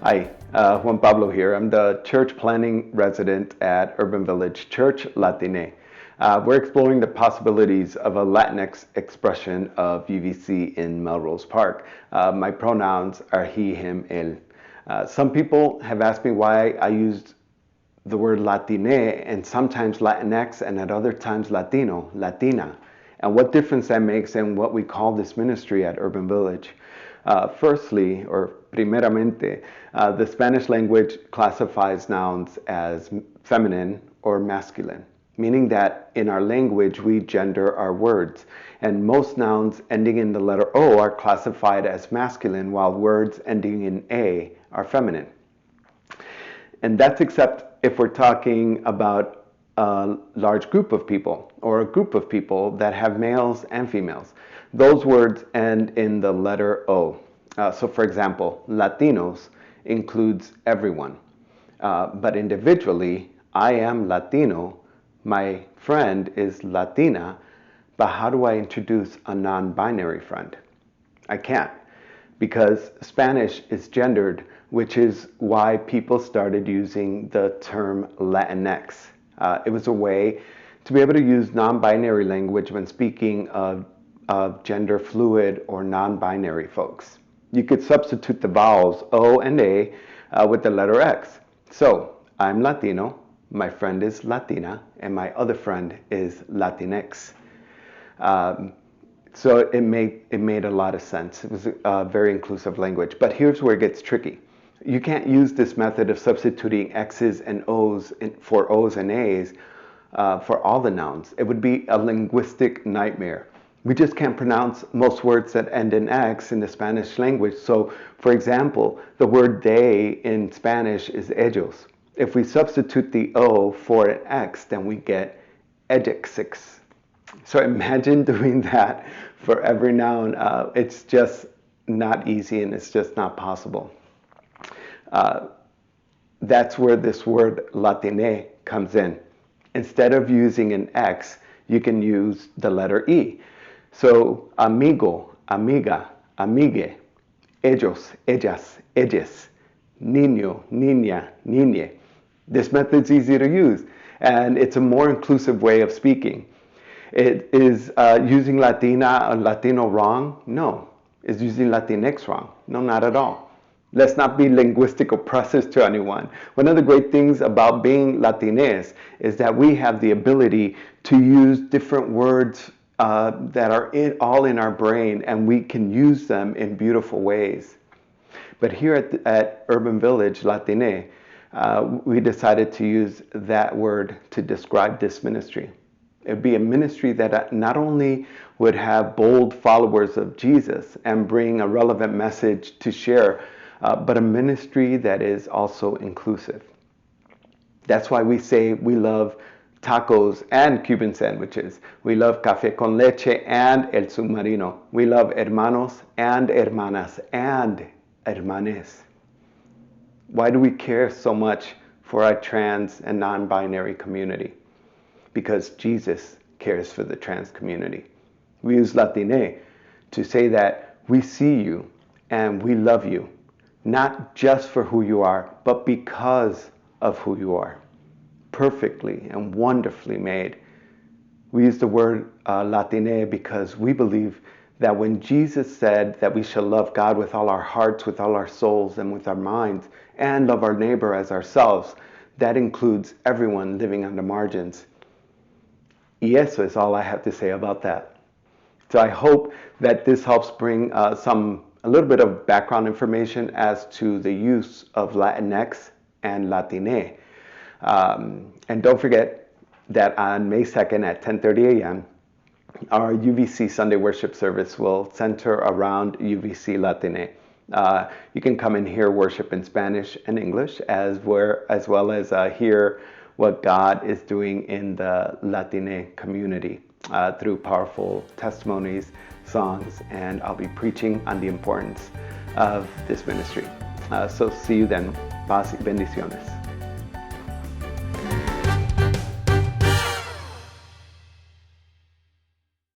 Hi, Juan Pablo here. I'm the church planning resident at Urban Village Church Latiné. We're exploring the possibilities of a Latinx expression of UVC in Melrose Park. My pronouns are he, him, él. Some people have asked me why I used the word Latiné and sometimes Latinx and at other times Latino, Latina, and what difference that makes in what we call this ministry at Urban Village. Firstly, or primeramente, the Spanish language classifies nouns as feminine or masculine, meaning that in our language we gender our words, and most nouns ending in the letter O are classified as masculine, while words ending in A are feminine. And that's except if we're talking about a large group of people or a group of people that have males and females. Those words end in the letter O. So for example, Latinos includes everyone. But individually, I am Latino, my friend is Latina, but how do I introduce a non-binary friend? I can't, because Spanish is gendered, which is why people started using the term Latinx. It was a way to be able to use non-binary language when speaking of gender fluid or non-binary folks. You could substitute the vowels O and A with the letter X. So I'm Latino, my friend is Latina, and my other friend is Latinex. So it made a lot of sense. It was a very inclusive language. But here's where it gets tricky. You can't use this method of substituting X's and O's for O's and A's for all the nouns. It would be a linguistic nightmare. We just can't pronounce most words that end in X in the Spanish language. So, for example, the word they in Spanish is ellos. If we substitute the O for an X, then we get ejexix. So imagine doing that for every noun. It's just not easy and it's just not possible. That's where this word Latiné comes in. Instead of using an X, you can use the letter E. So amigo, amiga, amigue, ellos, ellas, ellas, niño, niña, niñe. This method's easy to use, and it's a more inclusive way of speaking. It is using Latina or Latino wrong? No. Is using Latinx wrong? No, not at all. Let's not be linguistic oppressors to anyone. One of the great things about being Latinx is that we have the ability to use different words that are all in our brain, and we can use them in beautiful ways. But here at Urban Village Latiné, we decided to use that word to describe this ministry. It would be a ministry that not only would have bold followers of Jesus and bring a relevant message to share, but a ministry that is also inclusive. That's why we say we love tacos and Cuban sandwiches. We love café con leche and el submarino. We love hermanos and hermanas and hermanes. Why do we care so much for our trans and non-binary community? Because Jesus cares for the trans community. We use Latiné to say that we see you and we love you, not just for who you are, but because of who you are. Perfectly and wonderfully made. We use the word Latiné because we believe that when Jesus said that we shall love God with all our hearts, with all our souls, and with our minds, and love our neighbor as ourselves, that includes everyone living on the margins. Y eso es all I have to say about that. So I hope that this helps bring a little bit of background information as to the use of Latinx and Latiné. And don't forget that on May 2nd at 10:30 a.m., our UVC Sunday worship service will center around UVC Latiné. You can come and hear worship in Spanish and English, as well as hear what God is doing in the Latiné community through powerful testimonies, songs, and I'll be preaching on the importance of this ministry. So see you then. Paz y bendiciones.